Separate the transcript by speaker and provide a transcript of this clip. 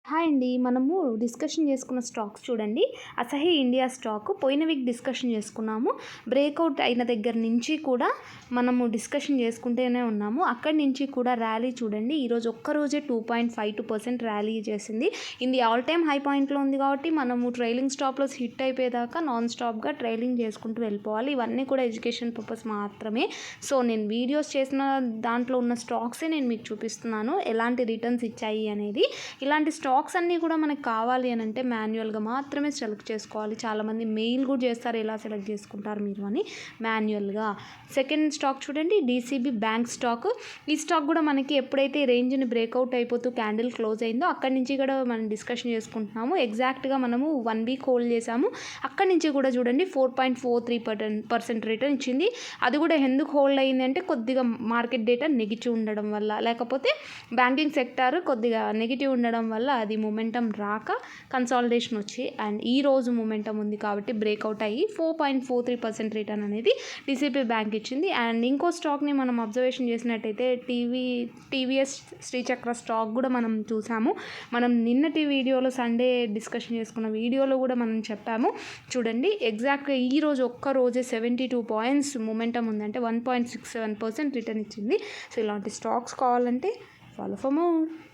Speaker 1: Hi అండి. మనము discussion చేసుకున్న స్టాక్స్ చూడండి. అసహీ ఇండియా స్టాక్ పోయిన వీక్ డిస్కషన్ చేసుకున్నాము. బ్రేక్అవుట్ అయిన దగ్గర నుంచి కూడా మనము డిస్కషన్ చేసుకుంటూనే ఉన్నాము. అక్కడి నుంచి కూడా ర్యాలీ చూడండి. ఈరోజు ఒక్కరోజే 2.52% ర్యాలీ చేసింది. ఇది ఆల్ టైమ్ హై పాయింట్లో ఉంది కాబట్టి మనము ట్రైలింగ్ స్టాప్లోస్ హిట్ అయిపోయేదాకా నాన్ స్టాప్గా ట్రైలింగ్ చేసుకుంటూ వెళ్ళిపోవాలి. ఇవన్నీ కూడా ఎడ్యుకేషన్ పర్పస్ మాత్రమే. సో నేను వీడియోస్ చేసిన దాంట్లో ఉన్న స్టాక్సే నేను మీకు చూపిస్తున్నాను, ఎలాంటి రిటర్న్స్ ఇచ్చాయి అనేది. ఇలాంటి స్టాక్స్ అన్నీ కూడా మనకు కావాలి అని అంటే మాన్యువల్గా మాత్రమే సెలెక్ట్ చేసుకోవాలి. చాలామంది మెయిల్ కూడా చేస్తారు, ఎలా సెలెక్ట్ చేసుకుంటారు మీరు అని. మాన్యువల్గా సెకండ్ స్టాక్ చూడండి, డీసీబీ బ్యాంక్ స్టాక్. ఈ స్టాక్ కూడా మనకి ఎప్పుడైతే రేంజ్ని బ్రేక్అవుట్ అయిపోతూ క్యాండిల్ క్లోజ్ అయిందో అక్కడి నుంచి కూడా మనం డిస్కషన్ చేసుకుంటున్నాము. ఎగ్జాక్ట్గా మనము 1 వీక్ హోల్డ్ చేసాము. అక్కడి నుంచి కూడా చూడండి 4.43% రిటర్న్ ఇచ్చింది. అది కూడా ఎందుకు హోల్డ్ అయింది అంటే కొద్దిగా మార్కెట్ డేటా నెగిటివ్ ఉండడం వల్ల, లేకపోతే బ్యాంకింగ్ సెక్టార్ కొద్దిగా నెగిటివ్ ఉండడం వల్ల అది మొమెంటం రాక కన్సాలిడేషన్ వచ్చి అండ్ ఈ రోజు మొమెంటం ఉంది కాబట్టి బ్రేక్అవుట్ అయ్యి 4.43% రిటర్న్ అనేది డీసీబీ బ్యాంక్ ఇచ్చింది. అండ్ ఇంకో స్టాక్ని మనం అబ్జర్వేషన్ చేసినట్టయితే టీవీఎస్ శ్రీచక్ర స్టాక్ కూడా మనం చూసాము. మనం నిన్నటి వీడియోలో సండే డిస్కషన్ చేసుకున్న వీడియోలో కూడా మనం చెప్పాము. చూడండి ఎగ్జాక్ట్గా ఈరోజు ఒక్కరోజే 72 పాయింట్స్ మొమెంటం ఉందంటే 1.67% రిటర్న్ ఇచ్చింది. సో ఇలాంటి స్టాక్స్ కావాలంటే ఫాలో ఫర్ మోర్.